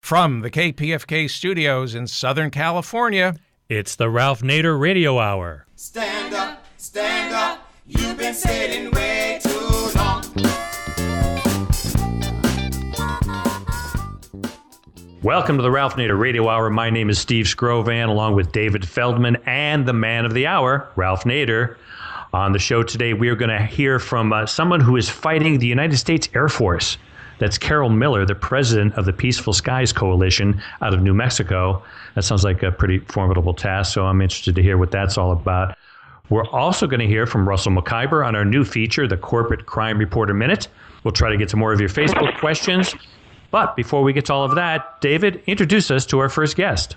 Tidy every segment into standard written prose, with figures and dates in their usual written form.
From the KPFK studios in Southern California, it's the Ralph Nader Radio Hour. Stand up, you've been sitting way too long. Welcome to the Ralph Nader Radio Hour. My name is Steve Scrovan, along with David Feldman and the man of the hour, Ralph Nader. On the show today, we are going to hear from someone who is fighting the United States Air Force. That's Carol Miller, the president of the Peaceful Skies Coalition out of New Mexico. That sounds like a pretty formidable task, so I'm interested to hear what that's all about. We're also going to hear from Russell McIver on our new feature, the Corporate Crime Reporter Minute. We'll try to get to more of your Facebook questions. But before we get to all of that, David, introduce us to our first guest.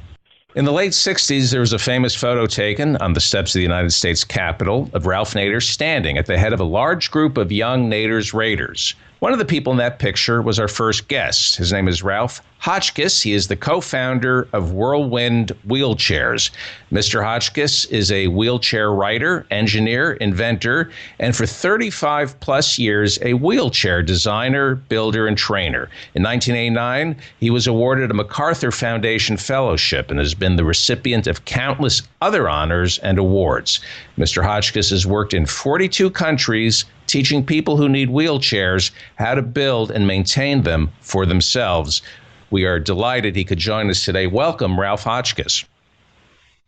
In the late 60s, there was a famous photo taken on the steps of the United States Capitol of Ralph Nader standing at the head of a large group of young Nader's Raiders. One of the people in that picture was our first guest. His name is Ralf Hotchkiss. He is the co-founder of Whirlwind Wheelchairs. Mr. Hotchkiss is a wheelchair writer, engineer, inventor, and for 35 plus years, a wheelchair designer, builder, and trainer. In 1989, he was awarded a MacArthur Foundation Fellowship and has been the recipient of countless other honors and awards. Mr. Hotchkiss has worked in 42 countries, teaching people who need wheelchairs how to build and maintain them for themselves. We are delighted he could join us today. Welcome, Ralf Hotchkiss.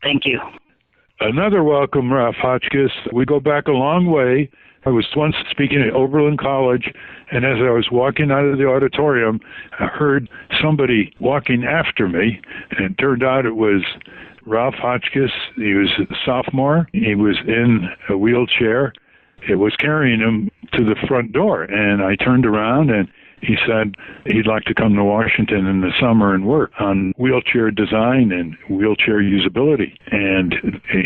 Thank you. Another welcome, Ralf Hotchkiss. We go back a long way. I was once speaking at Oberlin College, and as I was walking out of the auditorium, I heard somebody walking after me, and it turned out it was Ralf Hotchkiss. He was a sophomore. He was in a wheelchair. It was carrying him to the front door, and I turned around, and he said he'd like to come to Washington in the summer and work on wheelchair design and wheelchair usability, and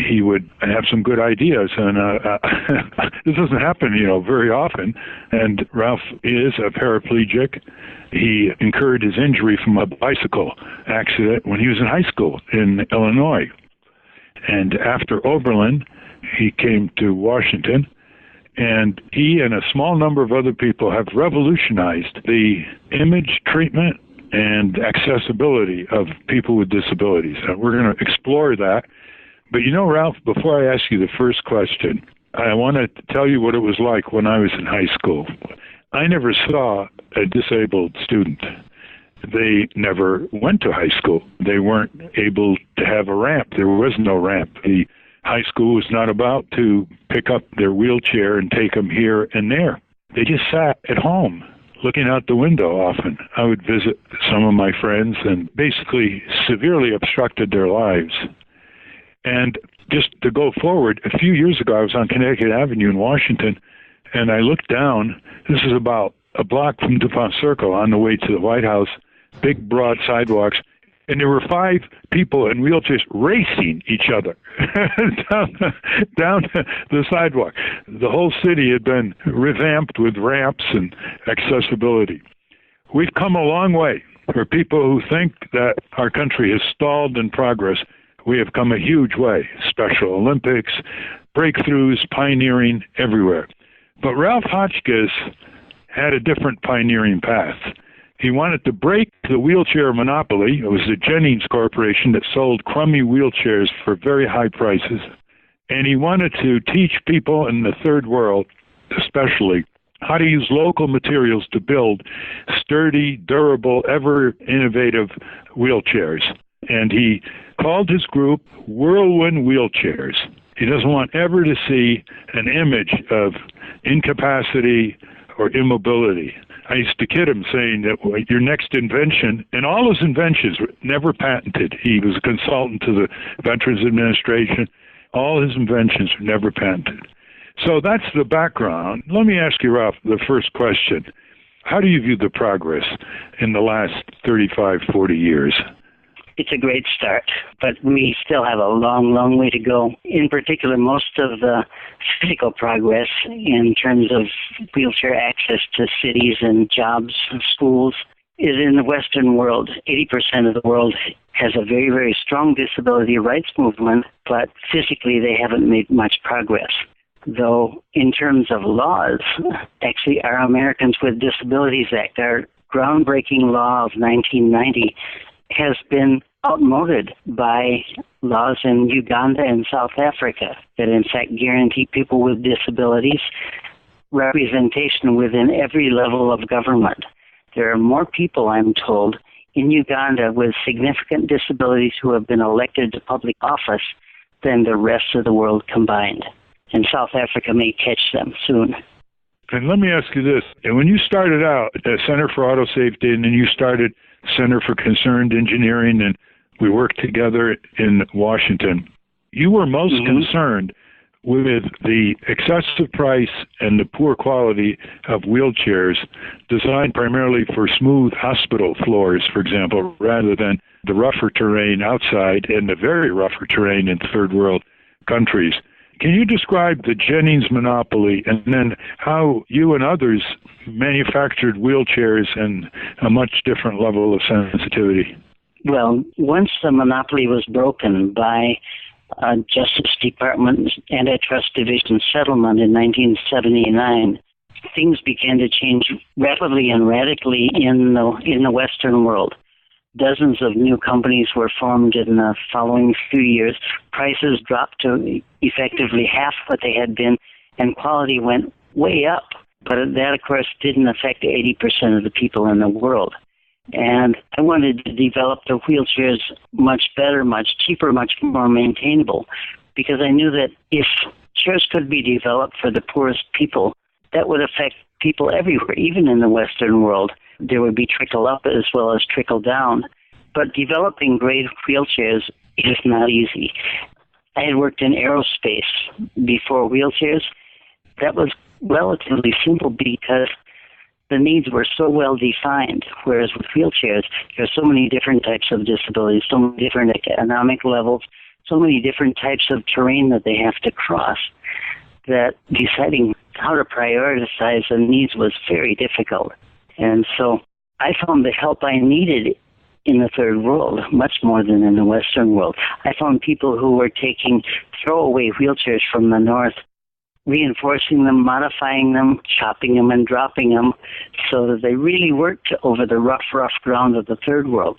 he would have some good ideas. And this doesn't happen, very often. And Ralph is a paraplegic. He incurred his injury from a bicycle accident when he was in high school in Illinois. And after Oberlin, he came to Washington. And he and a small number of other people have revolutionized the image treatment and accessibility of people with disabilities. And we're going to explore that. But Ralph, before I ask you the first question, I want to tell you what it was like when I was in high school. I never saw a disabled student. They never went to high school. They weren't able to have a ramp. There was no ramp. The high school was not about to pick up their wheelchair and take them here and there. They just sat at home looking out the window often. I would visit some of my friends and basically severely obstructed their lives. And just to go forward, a few years ago, I was on Connecticut Avenue in Washington, and I looked down. This is about a block from DuPont Circle on the way to the White House, big, broad sidewalks. And there were 5 people in wheelchairs racing each other down the sidewalk. The whole city had been revamped with ramps and accessibility. We've come a long way. For people who think that our country has stalled in progress, we have come a huge way. Special Olympics, breakthroughs, pioneering everywhere. But Ralf Hotchkiss had a different pioneering path. He wanted to break the wheelchair monopoly. It was the Jennings Corporation that sold crummy wheelchairs for very high prices. And he wanted to teach people in the third world, especially, how to use local materials to build sturdy, durable, ever innovative wheelchairs. And he called his group Whirlwind Wheelchairs. He doesn't want ever to see an image of incapacity or immobility. I used to kid him saying that your next invention, and all his inventions were never patented. He was a consultant to the Veterans Administration. All his inventions were never patented. So that's the background. Let me ask you, Ralph, the first question. How do you view the progress in the last 35, 40 years? It's a great start, but we still have a long, long way to go. In particular, most of the physical progress in terms of wheelchair access to cities and jobs and schools is in the Western world. 80% of the world has a very, very strong disability rights movement, but physically they haven't made much progress. Though in terms of laws, actually our Americans with Disabilities Act, our groundbreaking law of 1990 has been outmoded by laws in Uganda and South Africa that in fact guarantee people with disabilities representation within every level of government. There are more people, I'm told, in Uganda with significant disabilities who have been elected to public office than the rest of the world combined. And South Africa may catch them soon. And let me ask you this. And when you started out at Center for Auto Safety, and then you started Center for Concerned Engineering, and we worked together in Washington, you were most concerned with the excessive price and the poor quality of wheelchairs designed primarily for smooth hospital floors, for example, rather than the rougher terrain outside and the very rougher terrain in third world countries. Can you describe the Jennings monopoly and then how you and others manufactured wheelchairs and a much different level of sensitivity? Well, once the monopoly was broken by Justice Department Antitrust Division settlement in 1979, things began to change rapidly and radically in the Western world. Dozens of new companies were formed in the following few years. Prices dropped to effectively half what they had been, and quality went way up. But that, of course, didn't affect 80% of the people in the world. And I wanted to develop the wheelchairs much better, much cheaper, much more maintainable, because I knew that if chairs could be developed for the poorest people, that would affect people everywhere, even in the Western world. There would be trickle up as well as trickle down. But developing great wheelchairs is not easy. I had worked in aerospace before wheelchairs. That was relatively simple because the needs were so well defined, whereas with wheelchairs, there are so many different types of disabilities, so many different economic levels, so many different types of terrain that they have to cross, that deciding how to prioritize the needs was very difficult. And so I found the help I needed in the third world much more than in the Western world. I found people who were taking throwaway wheelchairs from the North, reinforcing them, modifying them, chopping them and dropping them so that they really worked over the rough ground of the third world.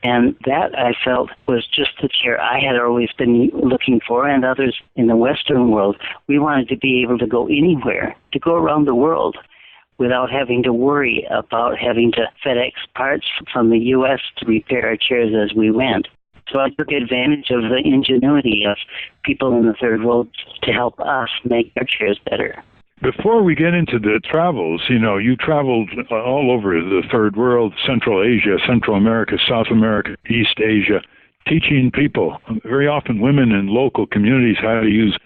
And that, I felt, was just the chair I had always been looking for, and others in the Western world. We wanted to be able to go anywhere, to go around the world without having to worry about having to FedEx parts from the U.S. to repair our chairs as we went. So I took advantage of the ingenuity of people in the third world to help us make our chairs better. Before we get into the travels, you traveled all over the third world, Central Asia, Central America, South America, East Asia, teaching people, very often women in local communities, how to use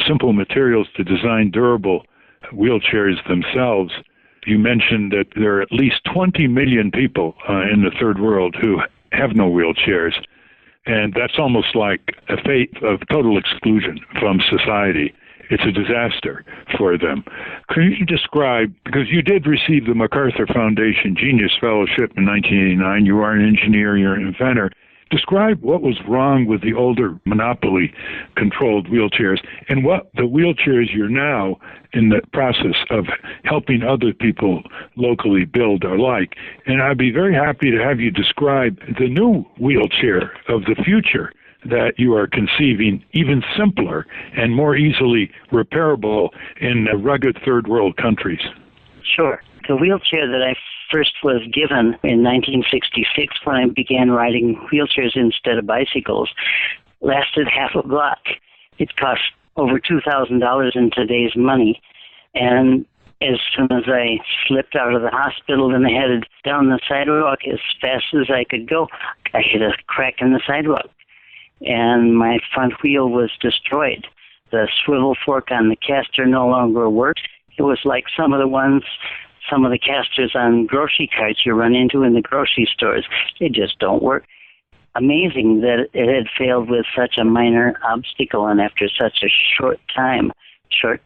simple materials to design durable wheelchairs themselves. You mentioned that there are at least 20 million people in the third world who have no wheelchairs. And that's almost like a fate of total exclusion from society. It's a disaster for them. Can you describe, because you did receive the MacArthur Foundation Genius Fellowship in 1989, you are an engineer, you're an inventor. Describe what was wrong with the older monopoly-controlled wheelchairs and what the wheelchairs you're now in the process of helping other people locally build are like. And I'd be very happy to have you describe the new wheelchair of the future that you are conceiving, even simpler and more easily repairable in rugged third world countries. Sure. The wheelchair that I first was given in 1966 when I began riding wheelchairs instead of bicycles lasted half a block. It cost over $2,000 in today's money. And as soon as I slipped out of the hospital and headed down the sidewalk as fast as I could go, I hit a crack in the sidewalk, and my front wheel was destroyed. The swivel fork on the caster no longer worked. It was like some of the casters on grocery carts you run into in the grocery stores. They just don't work. Amazing that it had failed with such a minor obstacle and after such a short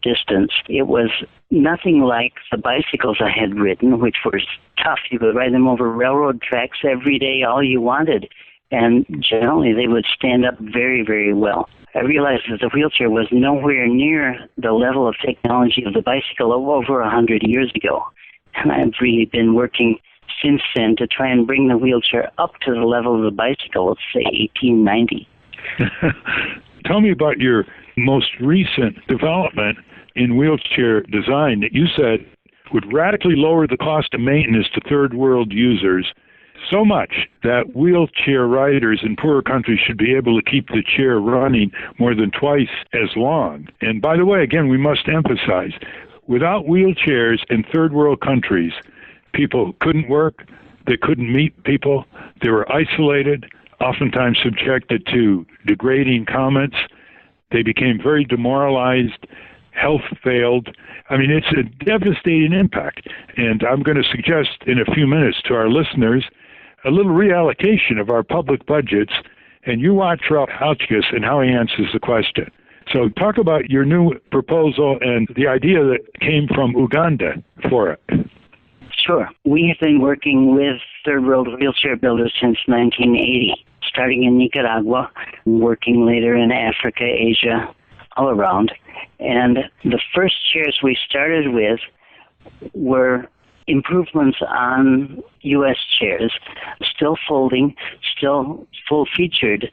distance. It was nothing like the bicycles I had ridden, which were tough. You could ride them over railroad tracks every day, all you wanted. And generally, they would stand up very, very well. I realized that the wheelchair was nowhere near the level of technology of the bicycle of over 100 years ago. And I've really been working since then to try and bring the wheelchair up to the level of the bicycle, let's say 1890. Tell me about your most recent development in wheelchair design that you said would radically lower the cost of maintenance to third world users so much that wheelchair riders in poorer countries should be able to keep the chair running more than twice as long. And by the way, again, we must emphasize, without wheelchairs in third world countries, people couldn't work, they couldn't meet people, they were isolated, oftentimes subjected to degrading comments, they became very demoralized, health failed. I mean, it's a devastating impact. And I'm going to suggest in a few minutes to our listeners a little reallocation of our public budgets, and you watch Ralf Hotchkiss and how he answers the question. So talk about your new proposal and the idea that came from Uganda for it. Sure. We have been working with third world wheelchair builders since 1980, starting in Nicaragua, working later in Africa, Asia, all around. And the first chairs we started with were improvements on U.S. chairs, still folding, still full-featured,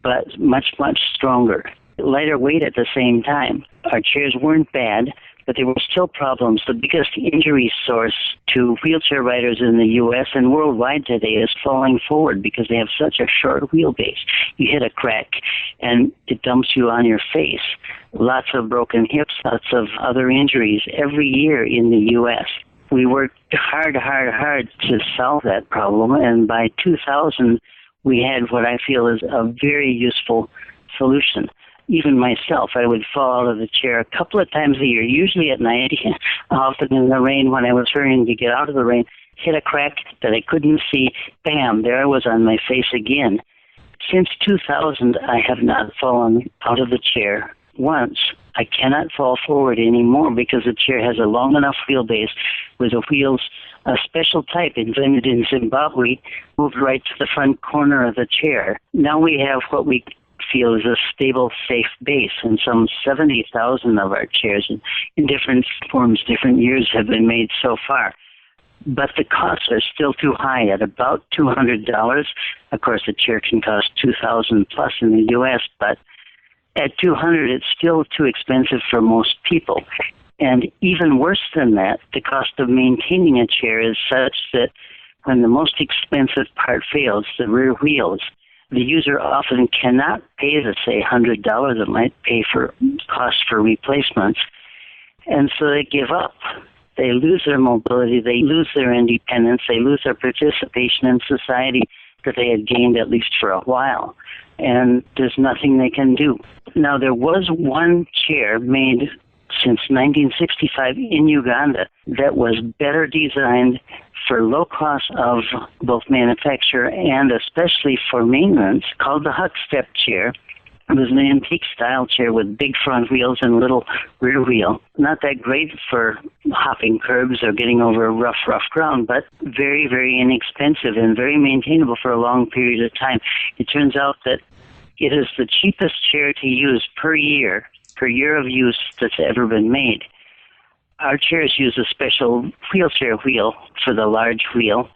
but much, much stronger. Lighter weight at the same time. Our chairs weren't bad, but there were still problems. The biggest injury source to wheelchair riders in the U.S. and worldwide today is falling forward because they have such a short wheelbase. You hit a crack, and it dumps you on your face. Lots of broken hips, lots of other injuries every year in the U.S. We worked hard to solve that problem, and by 2000, we had what I feel is a very useful solution. Even myself, I would fall out of the chair a couple of times a year, usually at night, often in the rain when I was hurrying to get out of the rain, hit a crack that I couldn't see, bam, there I was on my face again. Since 2000, I have not fallen out of the chair once. I cannot fall forward anymore because the chair has a long enough wheelbase with the wheels, a special type invented in Zimbabwe, moved right to the front corner of the chair. Now we have what we feel is a stable, safe base, and some 70,000 of our chairs in different forms, different years have been made so far. But the costs are still too high at about $200. Of course, a chair can cost $2,000 plus in the U.S., but at $200, it's still too expensive for most people. And even worse than that, the cost of maintaining a chair is such that when the most expensive part fails, the rear wheels, the user often cannot pay the, say, $100 it might pay for cost for replacements, and so they give up. They lose their mobility, they lose their independence, they lose their participation in society that they had gained at least for a while, and there's nothing they can do. Now, there was one chair made since 1965 in Uganda that was better designed for low cost of both manufacture and especially for maintenance, called the Huck Step chair. It was an antique style chair with big front wheels and little rear wheel. Not that great for hopping curbs or getting over rough ground, but very, very inexpensive and very maintainable for a long period of time. It turns out that it is the cheapest chair to use per year of use that's ever been made. Our chairs use a special wheelchair wheel for the large wheel.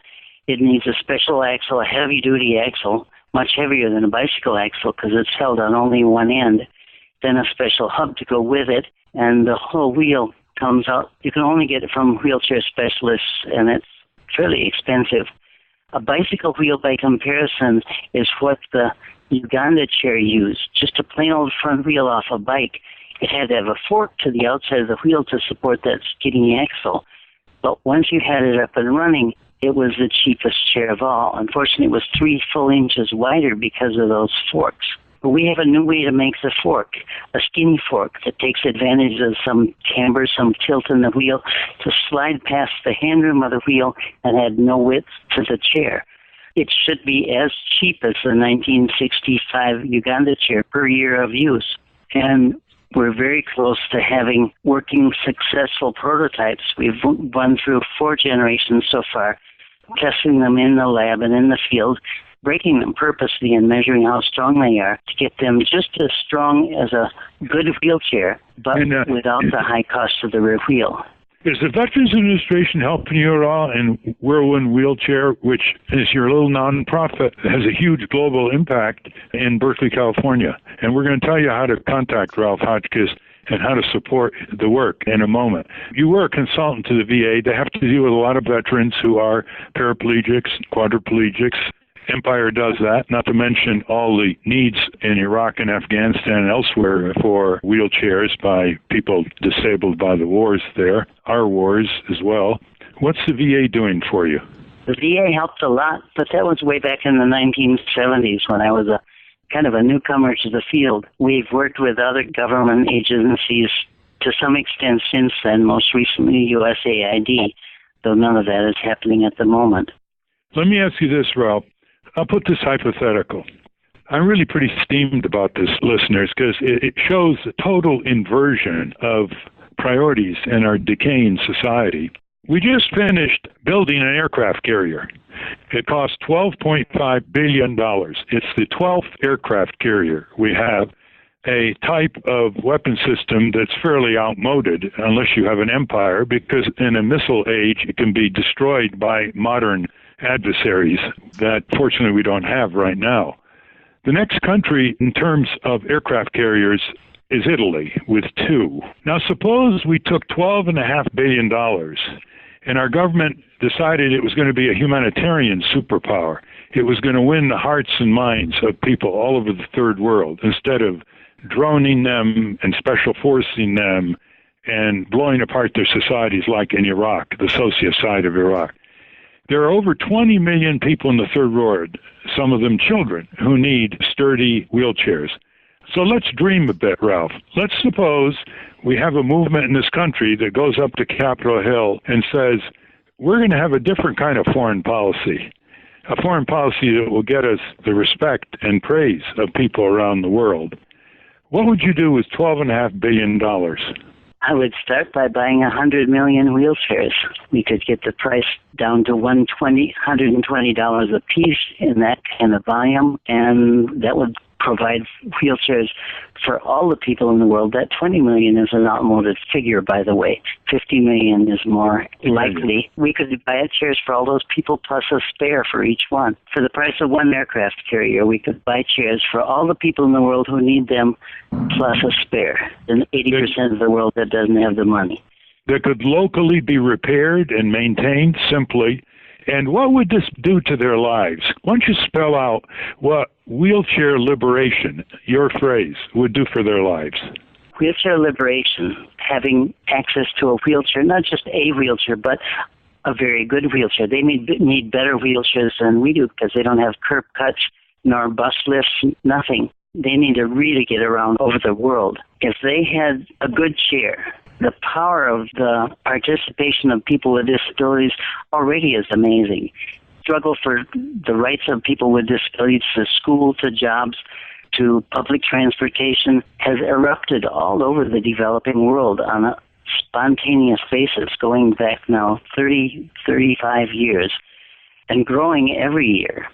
It needs a special axle, a heavy-duty axle, much heavier than a bicycle axle because it's held on only one end, then a special hub to go with it, and the whole wheel comes out. You can only get it from wheelchair specialists, and it's fairly expensive. A bicycle wheel, by comparison, is what the Uganda chair used, just a plain old front wheel off a bike. It had to have a fork to the outside of the wheel to support that skinny axle. But once you had it up and running, it was the cheapest chair of all. Unfortunately, it was 3 full inches wider because of those forks. But we have a new way to make the fork, a skinny fork that takes advantage of some camber, some tilt in the wheel to slide past the handroom of the wheel and add no width to the chair. It should be as cheap as the 1965 Uganda chair per year of use. And we're very close to having working successful prototypes. We've gone through 4 generations so far, testing them in the lab and in the field, breaking them purposely and measuring how strong they are to get them just as strong as a good wheelchair, but without the high cost of the rear wheel. Is the Veterans Administration helping you at all in Whirlwind Wheelchair, which is your little nonprofit, has a huge global impact in Berkeley, California? And we're going to tell you how to contact Ralf Hotchkiss and how to support the work in a moment. You were a consultant to the VA. They have to deal with a lot of veterans who are paraplegics, quadriplegics. Empire does that, not to mention all the needs in Iraq and Afghanistan and elsewhere for wheelchairs by people disabled by the wars there, our wars as well. What's the VA doing for you? The VA helped a lot, but that was way back in the 1970s when I was a kind of a newcomer to the field. We've worked with other government agencies to some extent since then, most recently USAID, though none of that is happening at the moment. Let me ask you this, Ralph. I'll put this hypothetical. I'm really pretty steamed about this, listeners, because it shows a total inversion of priorities in our decaying society. We just finished building an aircraft carrier. It cost $12.5 billion. It's the 12th aircraft carrier we have, a type of weapon system that's fairly outmoded unless you have an empire, because in a missile age, it can be destroyed by modern adversaries that fortunately we don't have right now. The next country in terms of aircraft carriers is Italy with 2. Now suppose we took $12.5 billion and our government decided it was going to be a humanitarian superpower. It was going to win the hearts and minds of people all over the third world instead of droning them and special forcing them and blowing apart their societies like in Iraq, the sociocide of Iraq. There are over 20 million people in the third world, some of them children, who need sturdy wheelchairs. So let's dream a bit, Ralph. Let's suppose we have a movement in this country that goes up to Capitol Hill and says, we're going to have a different kind of foreign policy, a foreign policy that will get us the respect and praise of people around the world. What would you do with $12.5 billion? I would start by buying 100 million wheelchairs. We could get the price down to $120 a piece in that kind of volume, and that would provide wheelchairs for all the people in the world. That 20 million is an outmoded figure, by the way. 50 million is more likely. We could buy chairs for all those people plus a spare for each one. For the price of one aircraft carrier, we could buy chairs for all the people in the world who need them plus a spare. And 80% of the world that doesn't have the money. That could locally be repaired and maintained simply. And what would this do to their lives? Why don't you spell out what wheelchair liberation, your phrase, would do for their lives? Wheelchair liberation, having access to a wheelchair, not just a wheelchair, but a very good wheelchair. They need better wheelchairs than we do because they don't have curb cuts nor bus lifts, nothing. They need to really get around over the world. If they had a good chair, the power of the participation of people with disabilities already is amazing. Struggle for the rights of people with disabilities to school, to jobs, to public transportation has erupted all over the developing world on a spontaneous basis, going back now 30, 35 years, and growing every year.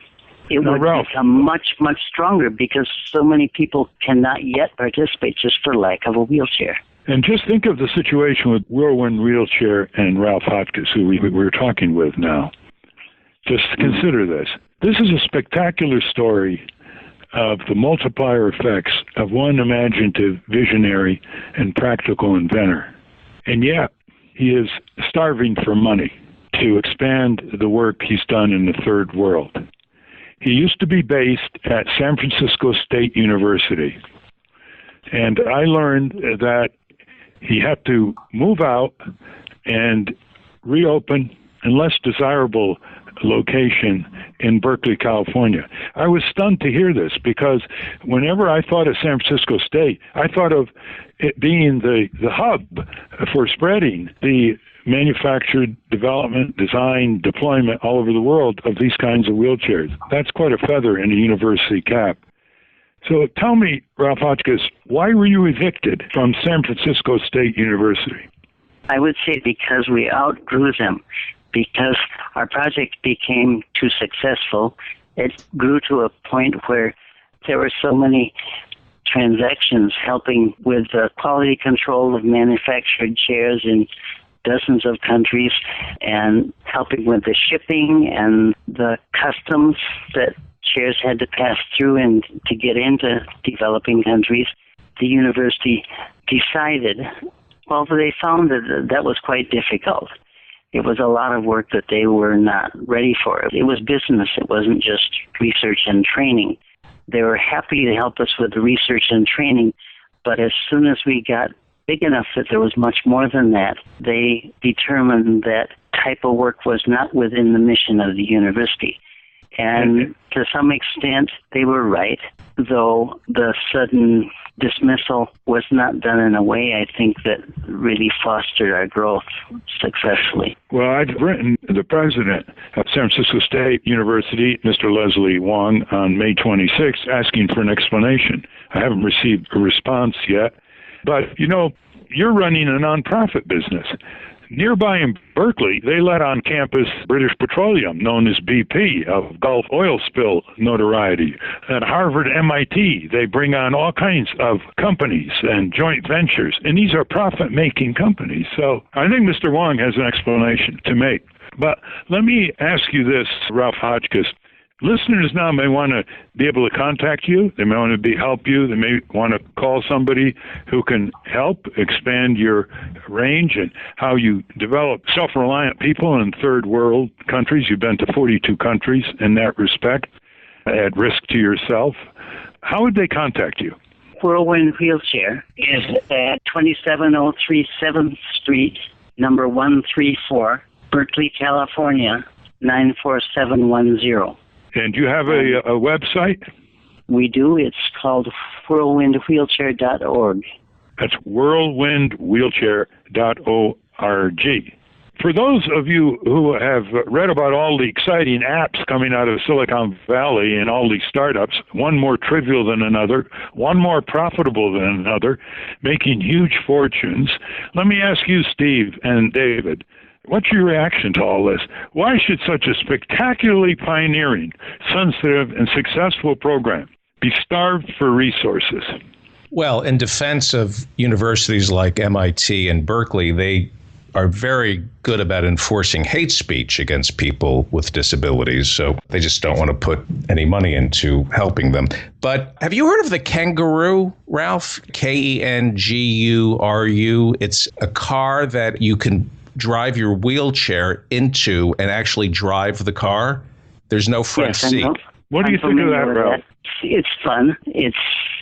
It would become much, much stronger because so many people cannot yet participate just for lack of a wheelchair. And just think of the situation with Whirlwind Wheelchair and Ralf Hotchkiss, who we're talking with now. Just consider this. This is a spectacular story of the multiplier effects of one imaginative, visionary, and practical inventor. And yet, he is starving for money to expand the work he's done in the third world. He used to be based at San Francisco State University. And I learned that he had to move out and reopen a less desirable location in Berkeley, California. I was stunned to hear this because whenever I thought of San Francisco State, I thought of it being the hub for spreading the manufactured development, design, deployment all over the world of these kinds of wheelchairs. That's quite a feather in a university cap. So tell me, Ralf Hotchkiss, why were you evicted from San Francisco State University? I would say because we outgrew them, because our project became too successful. It grew to a point where there were so many transactions helping with the quality control of manufactured chairs in dozens of countries and helping with the shipping and the customs that shares had to pass through and to get into developing countries. The university decided, well, they found that was quite difficult. It was a lot of work that they were not ready for. It was business. It wasn't just research and training. They were happy to help us with the research and training, but as soon as we got big enough that there was much more than that, they determined that type of work was not within the mission of the university. And to some extent, they were right, though the sudden dismissal was not done in a way, I think, that really fostered our growth successfully. Well, I've written the president of San Francisco State University, Mr. Leslie Wong, on May 26th, asking for an explanation. I haven't received a response yet. But, you're running a nonprofit business. Nearby in Berkeley, they let on campus British Petroleum, known as BP, of Gulf oil spill notoriety. At Harvard, MIT, they bring on all kinds of companies and joint ventures, and these are profit-making companies. So I think Mr. Wong has an explanation to make. But let me ask you this, Ralf Hotchkiss. Listeners now may want to be able to contact you. They may want to help you. They may want to call somebody who can help expand your range and how you develop self-reliant people in third world countries. You've been to 42 countries in that respect, at risk to yourself. How would they contact you? Whirlwind Wheelchair is at 2703 7th Street, number 134, Berkeley, California, 94710. And do you have a website? We do. It's called whirlwindwheelchair.org. That's whirlwindwheelchair.org. For those of you who have read about all the exciting apps coming out of Silicon Valley and all these startups, one more trivial than another, one more profitable than another, making huge fortunes, let me ask you, Steve and David, what's your reaction to all this? Why should such a spectacularly pioneering, sensitive, and successful program be starved for resources? Well, in defense of universities like MIT and Berkeley, they are very good about enforcing hate speech against people with disabilities, so they just don't want to put any money into helping them. But have you heard of the Kangaroo, Ralph? Kenguru? It's a car that you can drive your wheelchair into and actually drive the car. There's no front seat. What do you think of that, Ralph? It's fun. It's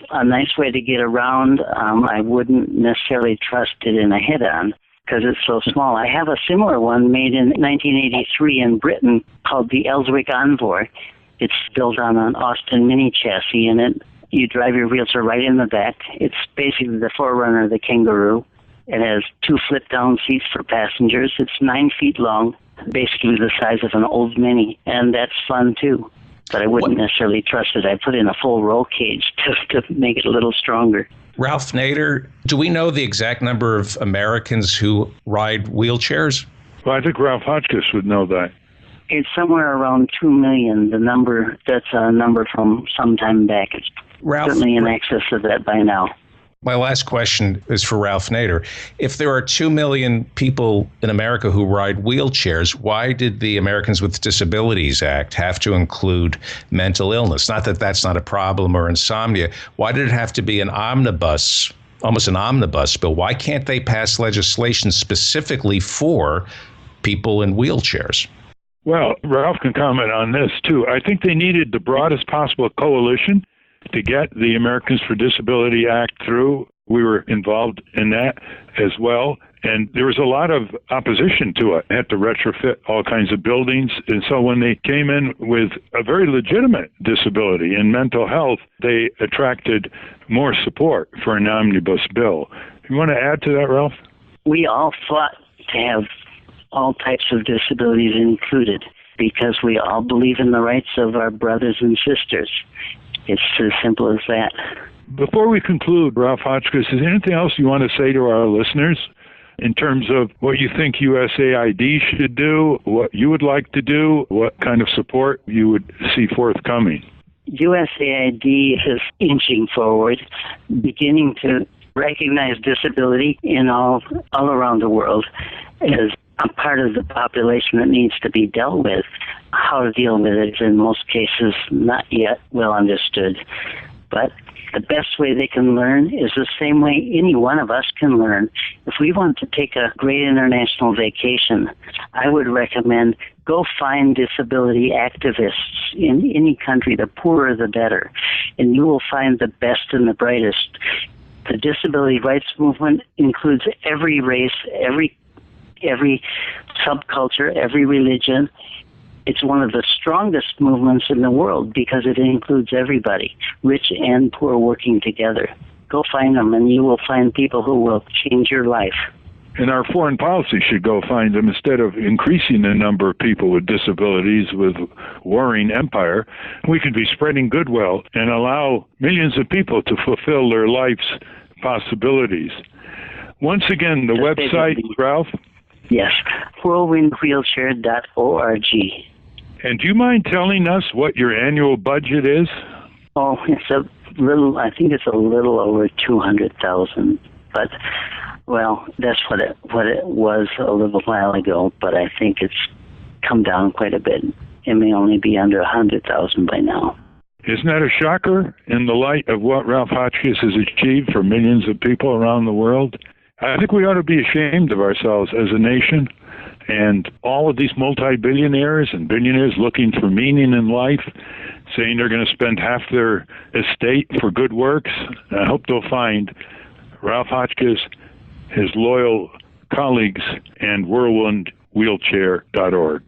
a nice way to get around. I wouldn't necessarily trust it in a head-on because it's so small. I have a similar one made in 1983 in Britain called the Ellswick Envoy. It's built on an Austin Mini chassis, and you drive your wheelchair right in the back. It's basically the forerunner of the Kangaroo. It has 2 flip-down seats for passengers. It's 9 feet long, basically the size of an old Mini, and that's fun too. But I wouldn't necessarily trust it. I put in a full roll cage to make it a little stronger. Ralph Nader, do we know the exact number of Americans who ride wheelchairs? Well, I think Ralf Hotchkiss would know that. It's somewhere around 2 million. That's a number from some time back. It's certainly in excess of that by now. My last question is for Ralf Nader. If there are 2 million people in America who ride wheelchairs, why did the Americans with Disabilities Act have to include mental illness? Not that that's not a problem or insomnia. Why did it have to be an omnibus, almost an omnibus bill? Why can't they pass legislation specifically for people in wheelchairs? Well, Ralph can comment on this, too. I think they needed the broadest possible coalition to get the Americans for Disability Act through. We were involved in that as well. And there was a lot of opposition to it. They had to retrofit all kinds of buildings. And so when they came in with a very legitimate disability in mental health, they attracted more support for an omnibus bill. You want to add to that, Ralph? We all fought to have all types of disabilities included because we all believe in the rights of our brothers and sisters. It's as simple as that. Before we conclude, Ralf Hotchkiss, is there anything else you want to say to our listeners in terms of what you think USAID should do, what you would like to do, what kind of support you would see forthcoming? USAID is inching forward, beginning to recognize disability in all around the world as a part of the population that needs to be dealt with. How to deal with it is in most cases not yet well understood. But the best way they can learn is the same way any one of us can learn. If we want to take a great international vacation, I would recommend go find disability activists in any country. The poorer, the better. And you will find the best and the brightest. The disability rights movement includes every race, every subculture, every religion. It's one of the strongest movements in the world because it includes everybody, rich and poor, working together. Go find them, and you will find people who will change your life. And our foreign policy should go find them instead of increasing the number of people with disabilities with warring empire. We could be spreading goodwill and allow millions of people to fulfill their life's possibilities. Once again, the website, Ralph? Yes, whirlwindwheelchair.org. And do you mind telling us what your annual budget is? Oh, I think it's a little over 200,000, but well, that's what it was a little while ago, but I think it's come down quite a bit. It may only be under 100,000 by now. Isn't that a shocker in the light of what Ralf Hotchkiss has achieved for millions of people around the world? I think we ought to be ashamed of ourselves as a nation, and all of these multi-billionaires and billionaires looking for meaning in life, saying they're going to spend half their estate for good works. I hope they'll find Ralf Hotchkiss, his loyal colleagues, and whirlwindwheelchair.org.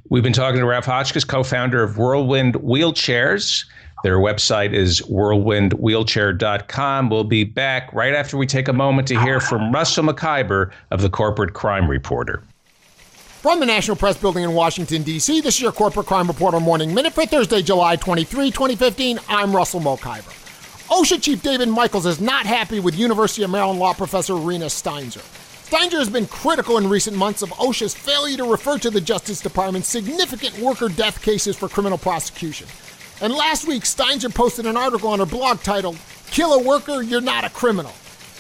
We've been talking to Ralf Hotchkiss, co-founder of Whirlwind Wheelchairs. Their website is whirlwindwheelchair.com. We'll be back right after we take a moment to hear from Russell McIver of the Corporate Crime Reporter. From the National Press Building in Washington, D.C., this is your Corporate Crime Reporter Morning Minute for Thursday, July 23, 2015. I'm Russell McIver. OSHA Chief David Michaels is not happy with University of Maryland law professor Rena Steinzer. Steinzer has been critical in recent months of OSHA's failure to refer to the Justice Department's significant worker death cases for criminal prosecution. And last week, Steinzer posted an article on her blog titled, "Kill a Worker, You're Not a Criminal."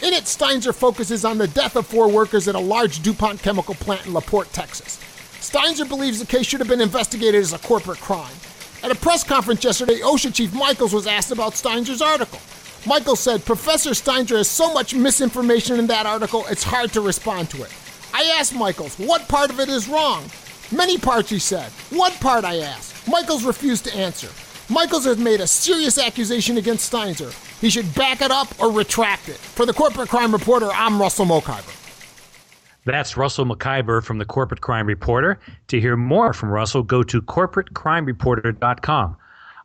In it, Steinzer focuses on the death of 4 workers at a large DuPont chemical plant in La Porte, Texas. Steinzer believes the case should have been investigated as a corporate crime. At a press conference yesterday, OSHA Chief Michaels was asked about Steinzer's article. Michaels said, "Professor Steinzer has so much misinformation in that article, it's hard to respond to it." I asked Michaels, what part of it is wrong? "Many parts," he said. "What part?" I asked. Michaels refused to answer. Michaels has made a serious accusation against Steinzer. He should back it up or retract it. For the Corporate Crime Reporter, I'm Russell McIver. That's Russell McIver from the Corporate Crime Reporter. To hear more from Russell, go to corporatecrimereporter.com.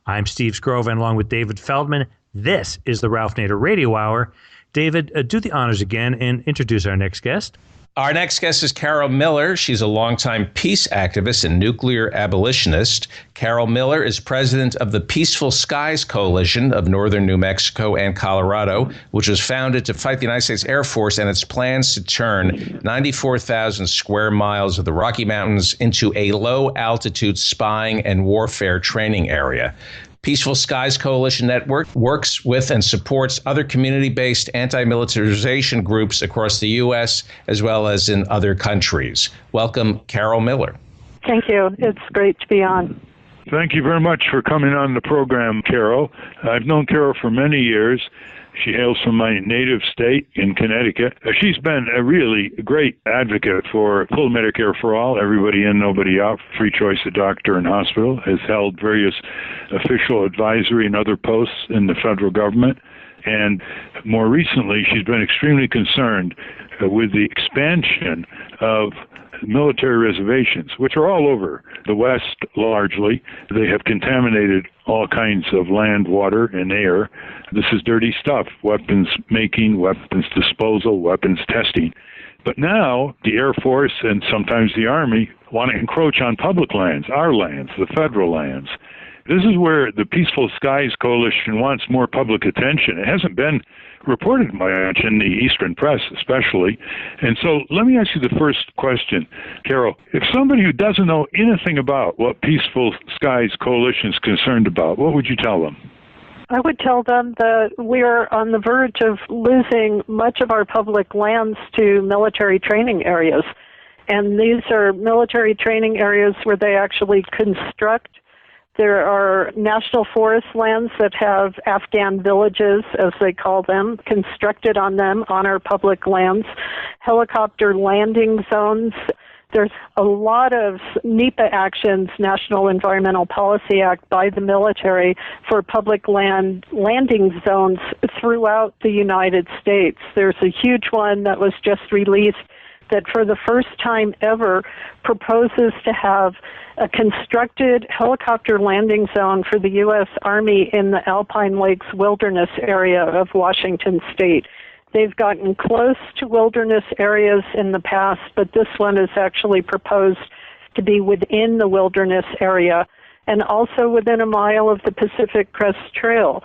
I'm Steve Scrovan along with David Feldman. This is the Ralph Nader Radio Hour. David, do the honors again and introduce our next guest. Our next guest is Carol Miller. She's a longtime peace activist and nuclear abolitionist. Carol Miller is president of the Peaceful Skies Coalition of northern New Mexico and Colorado, which was founded to fight the United States Air Force and its plans to turn 94,000 square miles of the Rocky Mountains into a low-altitude spying and warfare training area. Peaceful Skies Coalition Network works with and supports other community-based anti-militarization groups across the U.S. as well as in other countries. Welcome, Carol Miller. Thank you. It's great to be on. Thank you very much for coming on the program, Carol. I've known Carol for many years. She hails from my native state in Connecticut. She's been a really great advocate for full Medicare for all, everybody in, nobody out, free choice of doctor and hospital, has held various official advisory and other posts in the federal government. And more recently, she's been extremely concerned with the expansion of military reservations, which are all over the West largely. They have contaminated all kinds of land, water, and air. This is dirty stuff, weapons making, weapons disposal, weapons testing. But now the Air Force and sometimes the Army want to encroach on public lands, our lands, the federal lands. This is where the Peaceful Skies Coalition wants more public attention. It hasn't been reported much in the Eastern press, especially. And so let me ask you the first question, Carol. If somebody who doesn't know anything about what Peaceful Skies Coalition is concerned about, what would you tell them? I would tell them that we're on the verge of losing much of our public lands to military training areas. And these are military training areas where they actually construct. There are national forest lands that have Afghan villages, as they call them, constructed on them on our public lands, helicopter landing zones. There's a lot of NEPA actions, National Environmental Policy Act, by the military for public land landing zones throughout the United States. There's a huge one that was just released that for the first time ever proposes to have a constructed helicopter landing zone for the U.S. Army in the Alpine Lakes Wilderness area of Washington State. They've gotten close to wilderness areas in the past, but this one is actually proposed to be within the wilderness area and also within a mile of the Pacific Crest Trail.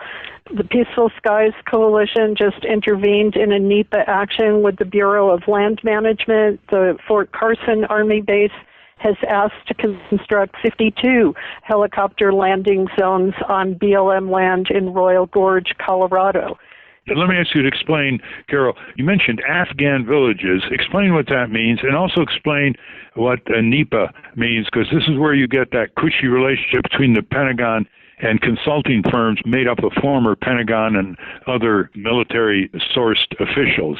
The Peaceful Skies Coalition just intervened in a NEPA action with the Bureau of Land Management. The Fort Carson Army Base has asked to construct 52 helicopter landing zones on BLM land in Royal Gorge, Colorado. Let me ask you to explain, Carol, you mentioned Afghan villages. Explain what that means, and also explain what NEPA means, because this is where you get that cushy relationship between the Pentagon and consulting firms made up of former Pentagon and other military-sourced officials.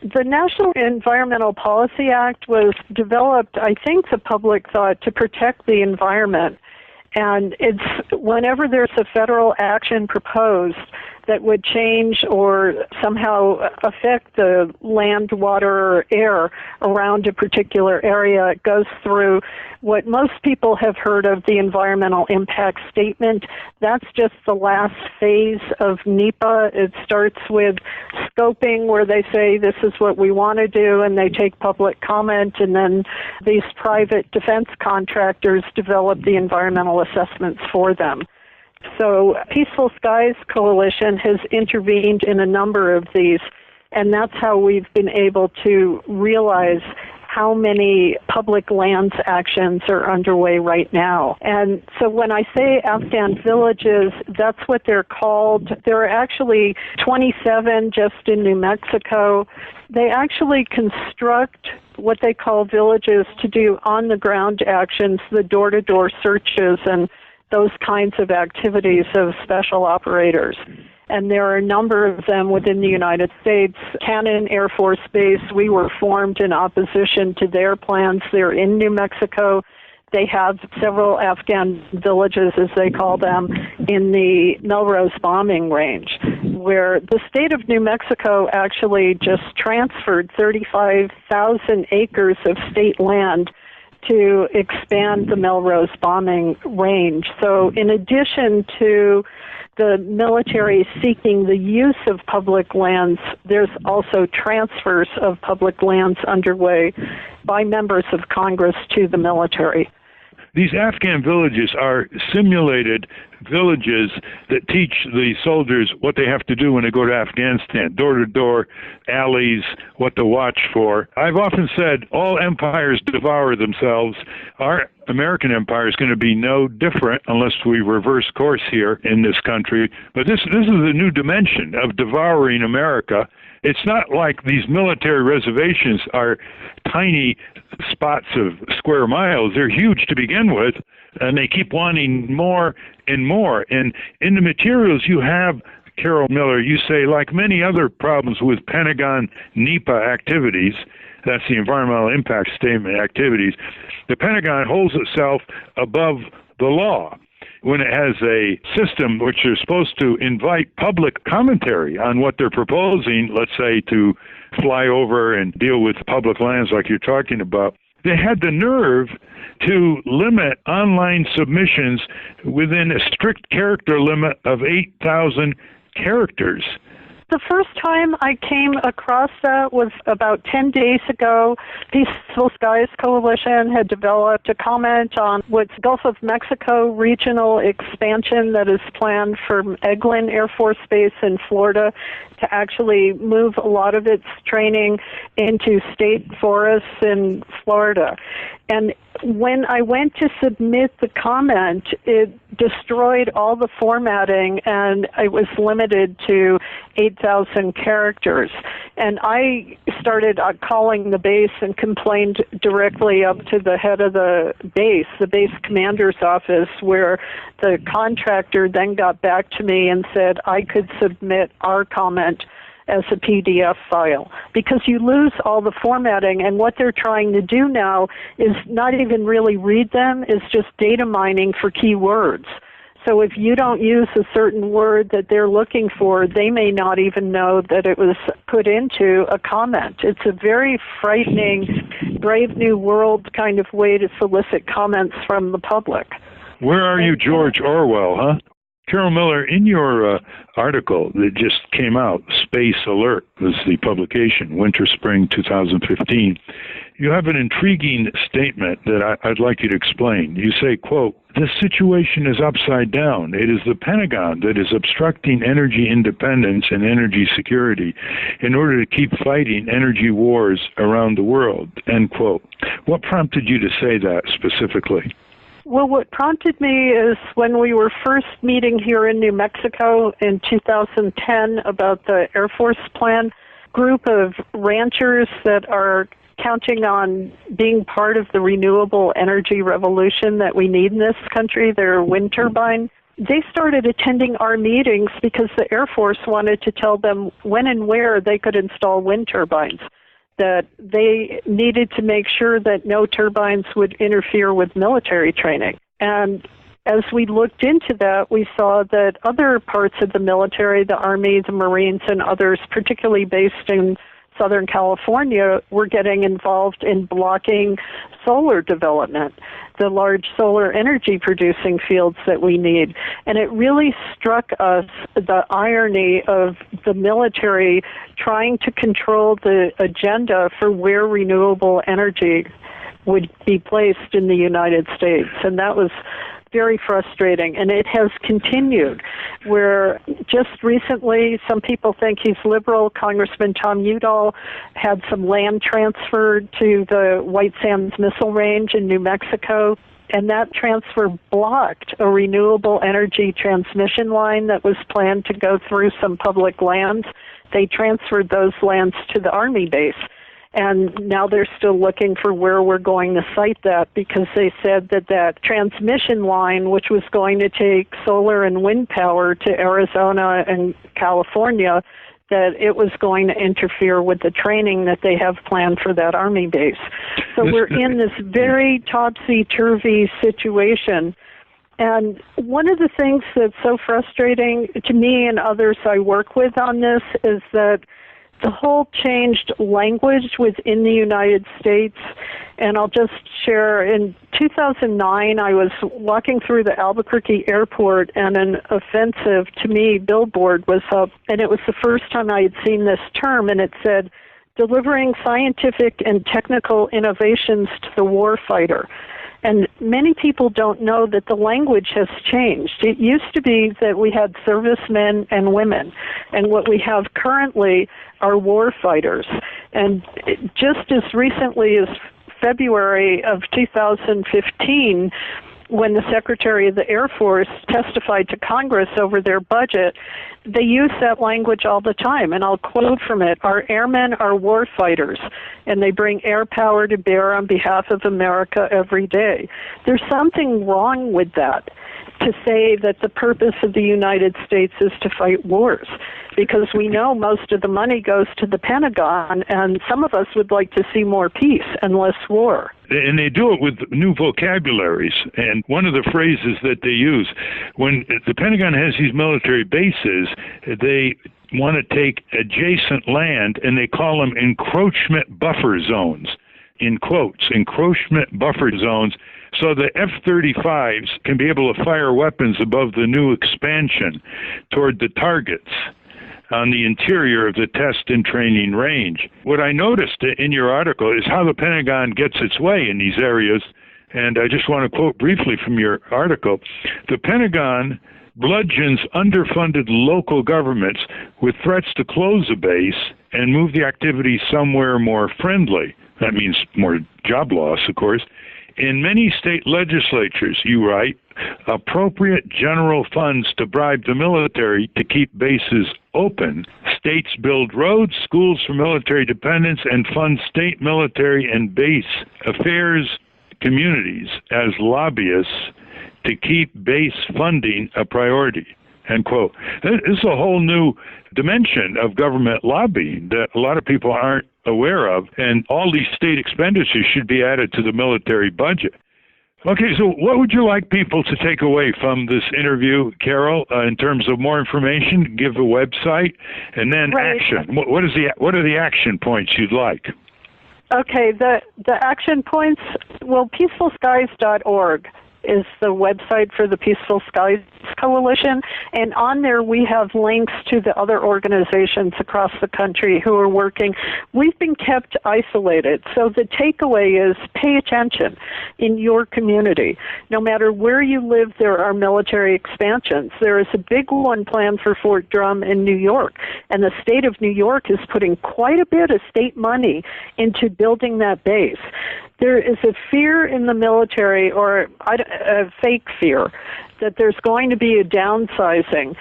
The National Environmental Policy Act was developed, I think the public thought, to protect the environment. And it's whenever there's a federal action proposed that would change or somehow affect the land, water, or air around a particular area, it goes through what most people have heard of the environmental impact statement. That's just the last phase of NEPA. It starts with scoping, where they say this is what we want to do, and they take public comment, and then these private defense contractors develop the environmental assessments for them. So Peaceful Skies Coalition has intervened in a number of these, and that's how we've been able to realize how many public lands actions are underway right now. And so when I say Afghan villages, that's what they're called. There are actually 27 just in New Mexico. They actually construct what they call villages to do on-the-ground actions, the door-to-door searches and those kinds of activities of special operators. And there are a number of them within the United States. Cannon Air Force Base, we were formed in opposition to their plans. They're in New Mexico. They have several Afghan villages, as they call them, in the Melrose bombing range, where the state of New Mexico actually just transferred 35,000 acres of state land to expand the Melrose bombing range. So in addition to the military seeking the use of public lands, there's also transfers of public lands underway by members of Congress to the military. These Afghan villages are simulated villages that teach the soldiers what they have to do when they go to Afghanistan, door-to-door, alleys, what to watch for. I've often said all empires devour themselves. Our American empire is going to be no different unless we reverse course here in this country. But this is a new dimension of devouring America. It's not like these military reservations are tiny spots of square miles. They're huge to begin with, and they keep wanting more and more. And in the materials you have, Carol Miller, you say, like many other problems with Pentagon NEPA activities, that's the environmental impact statement activities, the Pentagon holds itself above the law when it has a system which is supposed to invite public commentary on what they're proposing, let's say to fly over and deal with public lands like you're talking about. They had the nerve to limit online submissions within a strict character limit of 8,000 characters. The first time I came across that was about 10 days ago. Peaceful Skies Coalition had developed a comment on what's Gulf of Mexico regional expansion that is planned from Eglin Air Force Base in Florida to actually move a lot of its training into state forests in Florida. And when I went to submit the comment, it destroyed all the formatting, and it was limited to 8,000 characters. And I started calling the base and complained directly up to the head of the base commander's office, where the contractor then got back to me and said I could submit our comment as a PDF file, because you lose all the formatting, and what they're trying to do now is not even really read them, is just data mining for keywords. So if you don't use a certain word that they're looking for, they may not even know that it was put into a comment. It's a very frightening, Brave New World kind of way to solicit comments from the public. Where are you, George Orwell, huh? Carol Miller, in your article that just came out, Space Alert was the publication, Winter-Spring 2015, you have an intriguing statement that I'd like you to explain. You say, quote, "This situation is upside down. It is the Pentagon that is obstructing energy independence and energy security in order to keep fighting energy wars around the world," end quote. What prompted you to say that specifically? Well, what prompted me is when we were first meeting here in New Mexico in 2010 about the Air Force Plan, group of ranchers that are counting on being part of the renewable energy revolution that we need in this country, their wind turbine. They started attending our meetings because the Air Force wanted to tell them when and where they could install wind turbines, that they needed to make sure that no turbines would interfere with military training. And as we looked into that, we saw that other parts of the military, the Army, the Marines, and others, particularly based in Southern California, were getting involved in blocking solar development, the large solar energy producing fields that we need. And it really struck us the irony of the military trying to control the agenda for where renewable energy would be placed in the United States. And that was very frustrating, and it has continued, where just recently, some people think he's liberal, Congressman Tom Udall had some land transferred to the White Sands Missile Range in New Mexico, and that transfer blocked a renewable energy transmission line that was planned to go through some public lands. They transferred those lands to the Army base. And now they're still looking for where we're going to site that, because they said that that transmission line, which was going to take solar and wind power to Arizona and California, that it was going to interfere with the training that they have planned for that Army base. So we're in this very topsy-turvy situation. And one of the things that's so frustrating to me and others I work with on this is that the whole changed language within the United States. And I'll just share, in 2009, I was walking through the Albuquerque airport, and an offensive, to me, billboard was up, and it was the first time I had seen this term, and it said, "Delivering scientific and technical innovations to the warfighter." And many people don't know that the language has changed. It used to be that we had servicemen and women, and what we have currently are war fighters. And just as recently as February of 2015, when the Secretary of the Air Force testified to Congress over their budget, they use that language all the time, and I'll quote from it: "Our airmen are war fighters, and they bring air power to bear on behalf of America every day." There's something wrong with that, to say that the purpose of the United States is to fight wars, because we know most of the money goes to the Pentagon, and some of us would like to see more peace and less war. And they do it with new vocabularies. And one of the phrases that they use, when the Pentagon has these military bases, they want to take adjacent land, and they call them encroachment buffer zones. In quotes, encroachment buffer zones, so the F-35s can be able to fire weapons above the new expansion toward the targets. on the interior of the test and training range. What I noticed in your article is how the Pentagon gets its way in these areas, and I just want to quote briefly from your article. The Pentagon bludgeons underfunded local governments with threats to close a base and move the activity somewhere more friendly. That means more job loss, of course. In many state legislatures, you write, appropriate general funds to bribe the military to keep bases open. States build roads, schools for military dependents, and fund state military and base affairs communities as lobbyists to keep base funding a priority, end quote. This is a whole new dimension of government lobbying that a lot of people aren't aware of, and all these state expenditures should be added to the military budget. Okay, so what would you like people to take away from this interview, Carol, in terms of more information? Give a website, and then action. What are the action points you'd like? Okay, the action points, well, peacefulskies.org is the website for the Peaceful Skies Coalition, and on there we have links to the other organizations across the country who are working. We've been kept isolated, so the takeaway is pay attention in your community. No matter where you live, there are military expansions. There is a big one planned for Fort Drum in New York, and the state of New York is putting quite a bit of state money into building that base. There is a fear in the military, or a fake fear, that there's going to be a downsizing.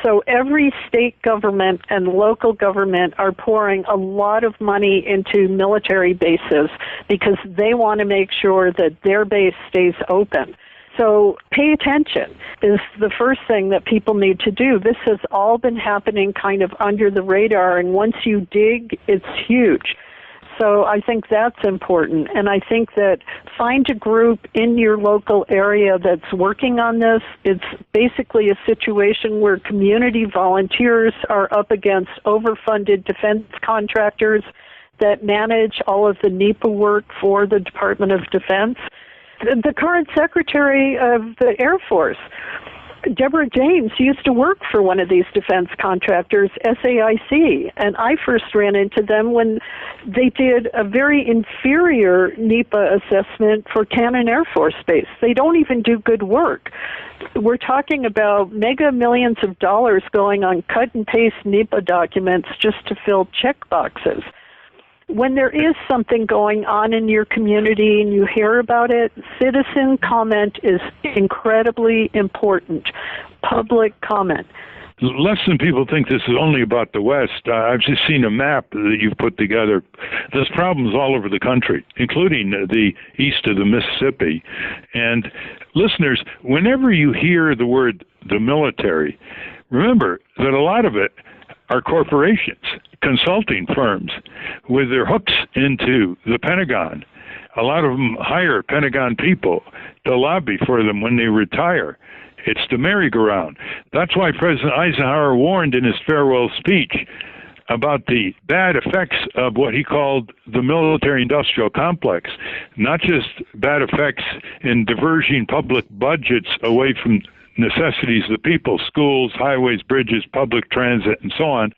So every state government and local government are pouring a lot of money into military bases because they want to make sure that their base stays open. So pay attention is the first thing that people need to do. This has all been happening kind of under the radar, and once you dig, it's huge. So I think that's important, and I think that find a group in your local area that's working on this. It's basically a situation where community volunteers are up against overfunded defense contractors that manage all of the NEPA work for the Department of Defense. The current Secretary of the Air Force, Deborah James, used to work for one of these defense contractors, SAIC, and I first ran into them when they did a very inferior NEPA assessment for Cannon Air Force Base. They don't even do good work. We're talking about mega millions of dollars going on cut and paste NEPA documents just to fill check boxes. When there is something going on in your community and you hear about it, citizen comment is incredibly important. Public comment. Less than people think this is only about the West. I've just seen a map that you've put together. There's problems all over the country, including the east of the Mississippi. And listeners, whenever you hear the word the military, remember that a lot of it are corporations, consulting firms with their hooks into the Pentagon. A lot of them hire Pentagon people to lobby for them when they retire. It's the merry-go-round. That's why President Eisenhower warned in his farewell speech about the bad effects of what he called the military-industrial complex, not just bad effects in diverging public budgets away from necessities of the people, schools, highways, bridges, public transit, and so on,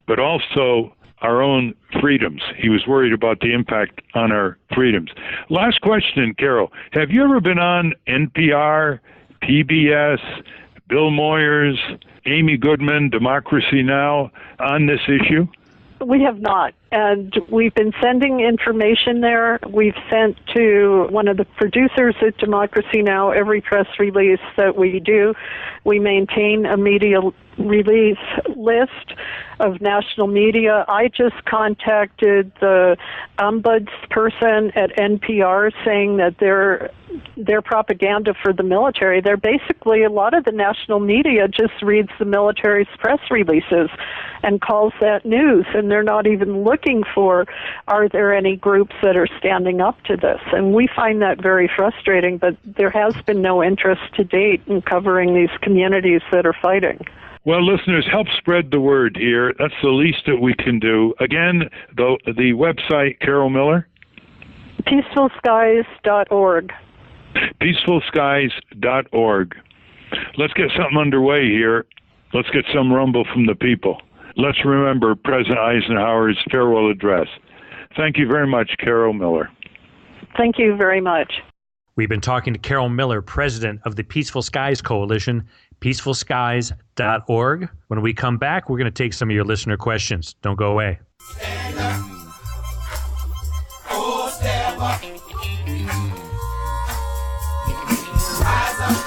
but also our own freedoms. He was worried about the impact on our freedoms. Last question, Carol. Have you ever been on NPR, PBS, Bill Moyers, Amy Goodman, Democracy Now! On this issue? We have not, and we've been sending information there. We've sent to one of the producers at Democracy Now! Every press release that we do. We maintain a media release list of national media. I just contacted the ombudsperson at NPR saying that their propaganda for the military, they're basically, a lot of the national media just reads the military's press releases and calls that news, and they're not even looking for, are there any groups that are standing up to this? And we find that very frustrating, but there has been no interest to date in covering these communities that are fighting. Well, listeners, help spread the word here. That's the least that we can do. Again, the website, Carol Miller? peacefulskies.org. peacefulskies.org. Let's get something underway here. Let's get some rumble from the people. let's remember President Eisenhower's farewell address. Thank you very much, Carol Miller. Thank you very much. We've been talking to Carol Miller, president of the Peaceful Skies Coalition, peacefulskies.org. When we come back, we're going to take some of your listener questions. Don't go away. Stand up. Oh, step up. Rise up.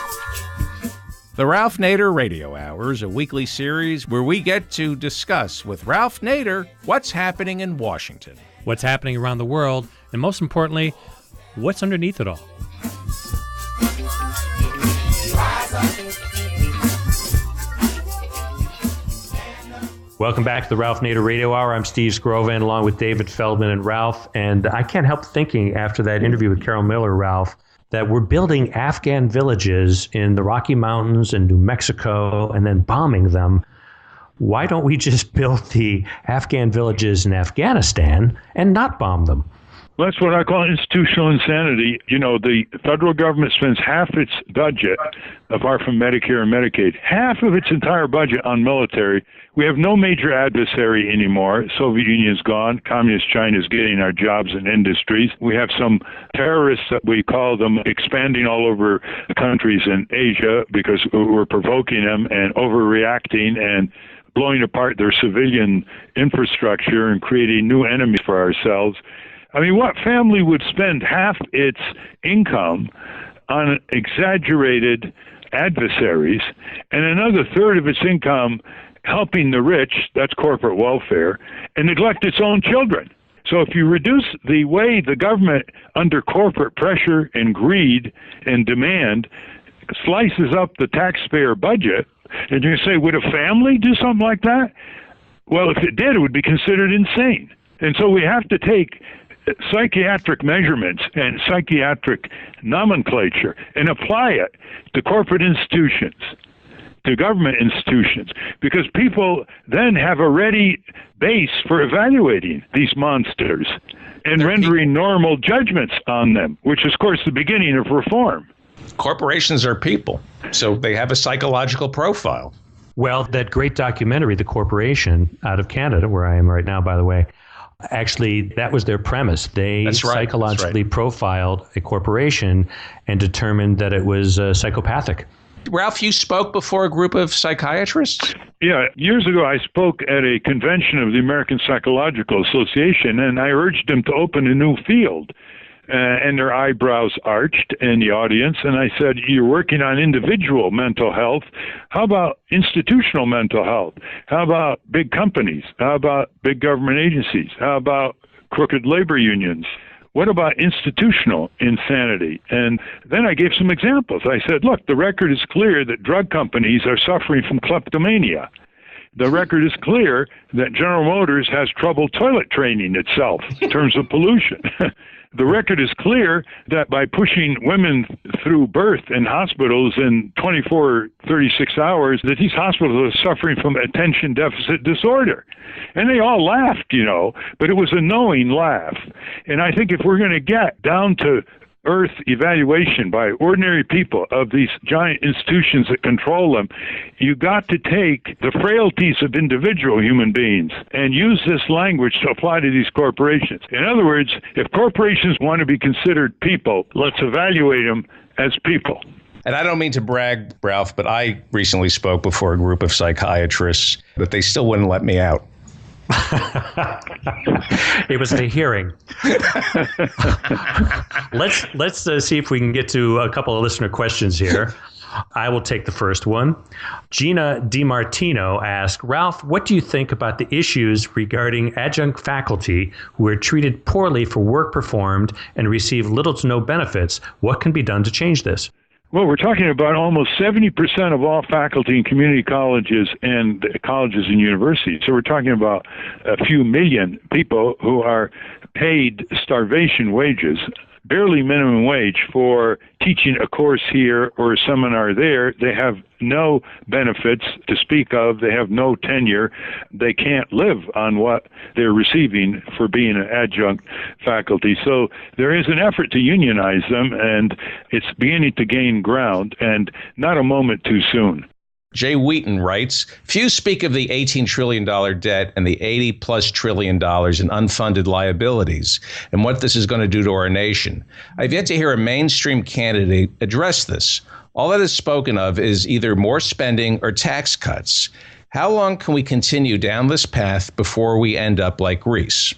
The Ralph Nader Radio Hour is a weekly series where we get to discuss with Ralph Nader what's happening in Washington, what's happening around the world, and most importantly, what's underneath it all. Welcome back to the Ralph Nader Radio Hour. I'm Steve Scrovan, along with David Feldman and Ralph. And I can't help thinking after that interview with Carol Miller, Ralph, that we're building Afghan villages in the Rocky Mountains and New Mexico and then bombing them. Why don't we just build the Afghan villages in Afghanistan and not bomb them? Well, that's what I call institutional insanity. You know, the federal government spends half its budget, apart from Medicare and Medicaid, half of its entire budget on military. We have no major adversary anymore. Soviet Union's gone. Communist China is getting our jobs and industries. We have some terrorists, that we call them, expanding all over the countries in Asia because we're provoking them and overreacting and blowing apart their civilian infrastructure and creating new enemies for ourselves. I mean, what family would spend half its income on exaggerated adversaries and another third of its income helping the rich, that's corporate welfare, and neglect its own children? So if you reduce the way the government, under corporate pressure and greed and demand, slices up the taxpayer budget, and you say, would a family do something like that? Well, if it did, it would be considered insane. And so we have to take psychiatric measurements and psychiatric nomenclature and apply it to corporate institutions, to government institutions, because people then have a ready base for evaluating these monsters and rendering normal judgments on them, which is, of course, the beginning of reform. Corporations are people, so they have a psychological profile. Well, that great documentary, The Corporation, out of Canada, where I am right now, by the way, actually, that was their premise. They psychologically profiled a corporation and determined that it was psychopathic. Ralph, you spoke before a group of psychiatrists? Yeah, years ago I spoke at a convention of the American Psychological Association, and I urged them to open a new field. And their eyebrows arched in the audience, and I said, you're working on individual mental health. How about institutional mental health? How about big companies? How about big government agencies? How about crooked labor unions? What about institutional insanity? And then I gave some examples. I said, look, the record is clear that drug companies are suffering from kleptomania. The record is clear that General Motors has trouble toilet training itself in terms of pollution. The record is clear that by pushing women through birth in hospitals in 24, 36 hours, that these hospitals are suffering from attention deficit disorder. And they all laughed, you know, but it was a knowing laugh. And I think if we're going to get down to earth evaluation by ordinary people of these giant institutions that control them, you got to take the frailties of individual human beings and use this language to apply to these corporations. In other words, if corporations want to be considered people, let's evaluate them as people. And I don't mean to brag, Ralph, but I recently spoke before a group of psychiatrists, but they still wouldn't let me out. It was a hearing. Let's see if we can get to a couple of listener questions here. I will take the first one. Gina DiMartino asked, Ralph, what do you think about the issues regarding adjunct faculty who are treated poorly for work performed and receive little to no benefits? What can be done to change this? Well, we're talking about almost 70% of all faculty in community colleges and colleges and universities. So we're talking about a few million people who are paid starvation wages, barely minimum wage, for teaching a course here or a seminar there. They have no benefits to speak of. They have no tenure. They can't live on what they're receiving for being an adjunct faculty. So there is an effort to unionize them, and it's beginning to gain ground, and not a moment too soon. Jay Wheaton writes, few speak of the $18 trillion debt and the $80+ trillion in unfunded liabilities and what this is going to do to our nation. I've yet to hear a mainstream candidate address this. All that is spoken of is either more spending or tax cuts. How long can we continue down this path before we end up like Greece?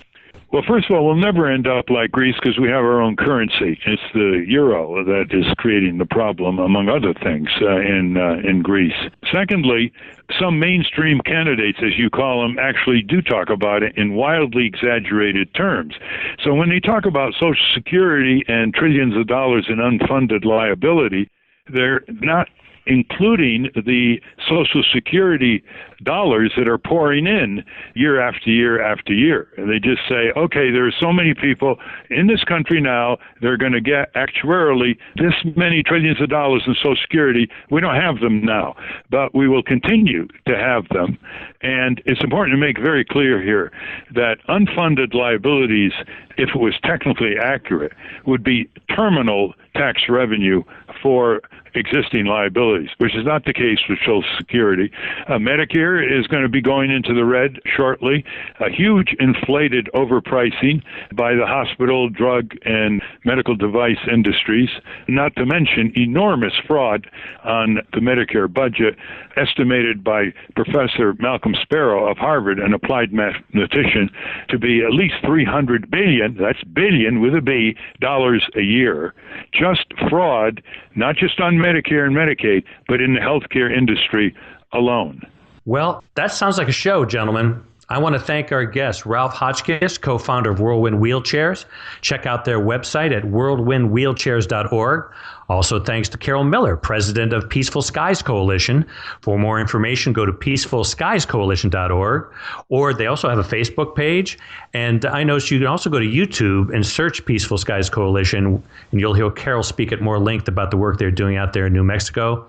Well, first of all, we'll never end up like Greece because we have our own currency. It's the euro that is creating the problem, among other things, in Greece. Secondly, some mainstream candidates, as you call them, actually do talk about it in wildly exaggerated terms. So when they talk about Social Security and trillions of dollars in unfunded liability, they're not including the Social Security dollars that are pouring in year after year after year. And they just say, okay, there are so many people in this country now, they're going to get actuarially this many trillions of dollars in Social Security. We don't have them now, but we will continue to have them. And it's important to make very clear here that unfunded liabilities, if it was technically accurate, would be terminal tax revenue for existing liabilities, which is not the case with Social Security. Medicare is going to be going into the red shortly. A huge inflated overpricing by the hospital, drug, and medical device industries, not to mention enormous fraud on the Medicare budget, estimated by Professor Malcolm Sparrow of Harvard, an applied mathematician, to be at least $300 billion, that's billion with a B, dollars a year. Just fraud, not just on Medicare and Medicaid, but in the healthcare industry alone. Well, that sounds like a show, gentlemen. I want to thank our guest, Ralf Hotchkiss, co-founder of Whirlwind Wheelchairs. Check out their website at whirlwindwheelchairs.org. Also, thanks to Carol Miller, president of Peaceful Skies Coalition. For more information, go to peacefulskiescoalition.org. Or they also have a Facebook page. And I noticed you can also go to YouTube and search Peaceful Skies Coalition, and you'll hear Carol speak at more length about the work they're doing out there in New Mexico.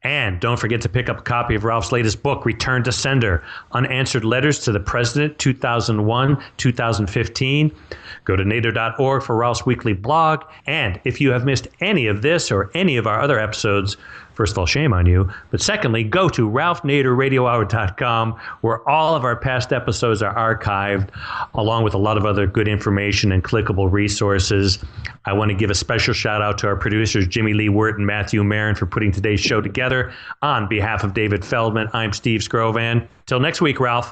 And don't forget to pick up a copy of Ralph's latest book, Return to Sender, Unanswered Letters to the President, 2001-2015. Go to nader.org for Ralph's weekly blog. And if you have missed any of this or any of our other episodes, first of all, shame on you. But secondly, go to ralphnaderradiohour.com, where all of our past episodes are archived, along with a lot of other good information and clickable resources. I want to give a special shout out to our producers, Jimmy Lee Wirt and Matthew Marin, for putting today's show together. On behalf of David Feldman, I'm Steve Scrovan. Till next week, Ralph.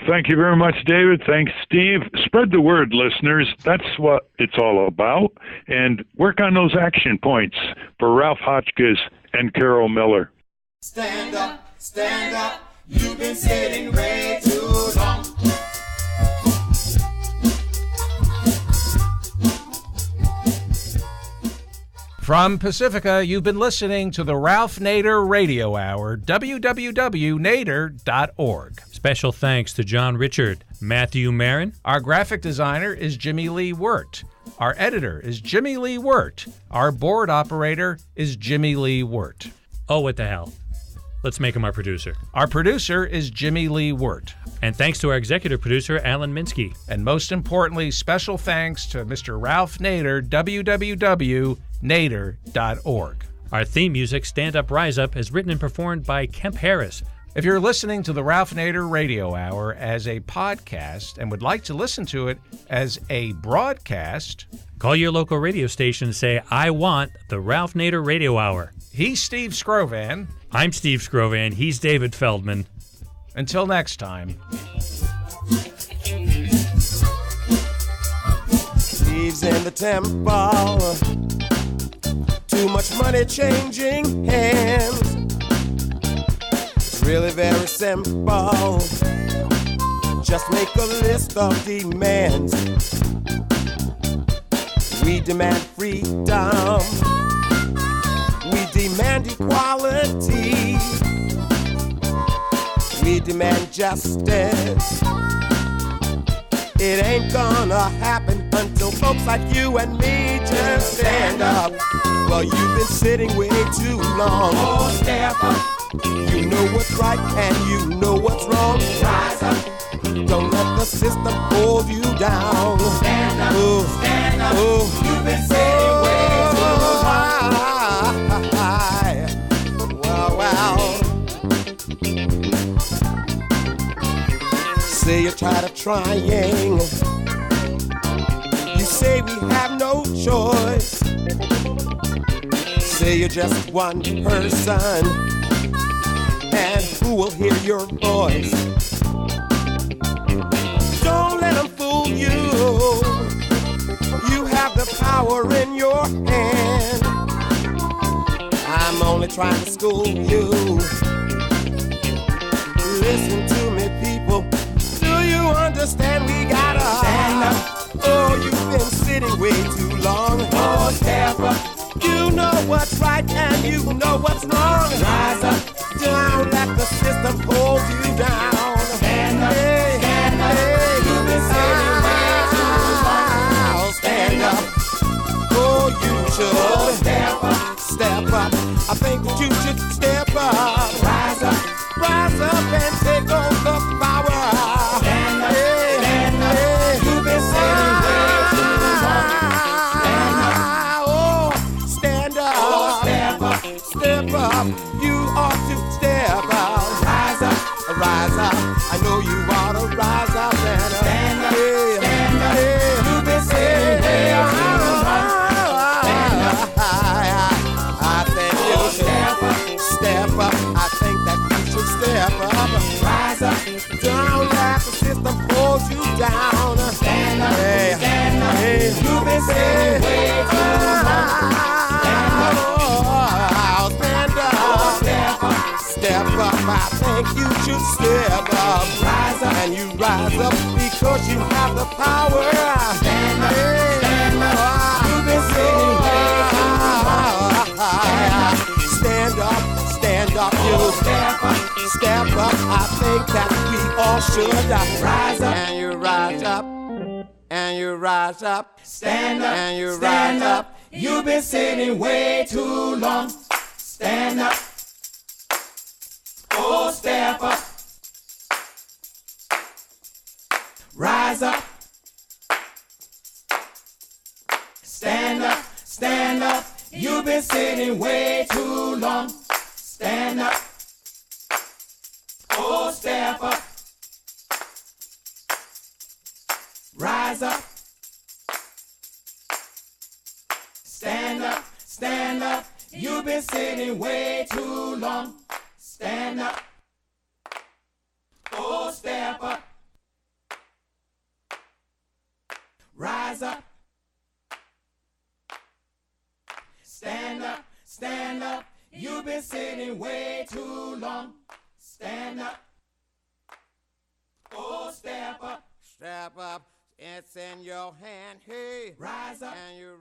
Thank you very much, David. Thanks, Steve. Spread the word, listeners. That's what it's all about. And work on those action points for Ralf Hotchkiss and Carol Miller. Stand up, you've been sitting way too long. From Pacifica, you've been listening to the Ralph Nader Radio Hour, www.nader.org. Special thanks to John Richard, Matthew Marin. Our graphic designer is Jimmy Lee Wirt. Our editor is Jimmy Lee Wirt. Our board operator is Jimmy Lee Wirt. Oh, what the hell. Let's make him our producer. Our producer is Jimmy Lee Wirt. And thanks to our executive producer, Alan Minsky. And most importantly, special thanks to Mr. Ralph Nader, www.nader.org. Our theme music, Stand Up, Rise Up, is written and performed by Kemp Harris. If you're listening to the Ralph Nader Radio Hour as a podcast and would like to listen to it as a broadcast, call your local radio station and say, I want the Ralph Nader Radio Hour. He's Steve Scrovan. I'm Steve Scrovan. He's David Feldman. Until next time. Steve's in the temple. Too much money changing hands. It's really very simple. Just make a list of demands. We demand freedom. We demand equality. We demand justice. It ain't gonna happen until folks like you and me just stand up. Well, you've been sitting way too long. Oh, stand up. You know what's right and you know what's wrong. Rise up. Don't let the system hold you down. Stand up, stand up. You've been sitting way too long. Wow. Say you're tired of trying. You say we have no choice. Say you're just one person, and who will hear your voice? Don't let them fool you. You have the power in your hand. I'm only trying to school you. Listen to me, people. Do you understand? We gotta stand up. Oh, you've been sitting way too long. Oh, step up. You know what's right and you know what's wrong. Rise up. Don't let the system hold you down. Stand up. Hey, stand up. Hey, you've been sitting way too long. Stand up. Oh, you should. Oh, step up. Step up. I think that you should step up. Rise up. Rise up and take on the power. Stand up. Hey, stand up. Hey, you've been sitting way too long. Stand up. Oh, stand up. Oh, step up. Step up. You ought to step up. Rise up. Rise up. I know you ought to rise up and stand up. Hey, stand up. Hey, you've been sitting way too long. Stand up. I think you should step up. I think that you should step up. Rise up. Don't let the system hold you down. Stand up. Hey, stand up. Hey, you've been sitting way too long. Stand up. Oh, stand up. Oh, step up. Step up. I think you should step up. Rise up. And you rise up because you have the power. Stand up. Hey, stand up. You've been sitting way too long. Stand up. Stand up. You step up. Step up. I think that we all should rise up. And you rise up. And you rise up. Stand up. And you rise up. You've been sitting way too long. Stand up. Oh, step up. Rise up. Stand up. Stand up. You've been sitting way too long. Stand up. Oh, step up. Rise up. Stand up. Stand up. You've been sitting way too long. Stand up. Oh, step up. Rise up. Stand up. Stand up. You've been sitting way too long. Stand up. Oh, step up. Step up. It's in your hand. Hey. Rise up. And you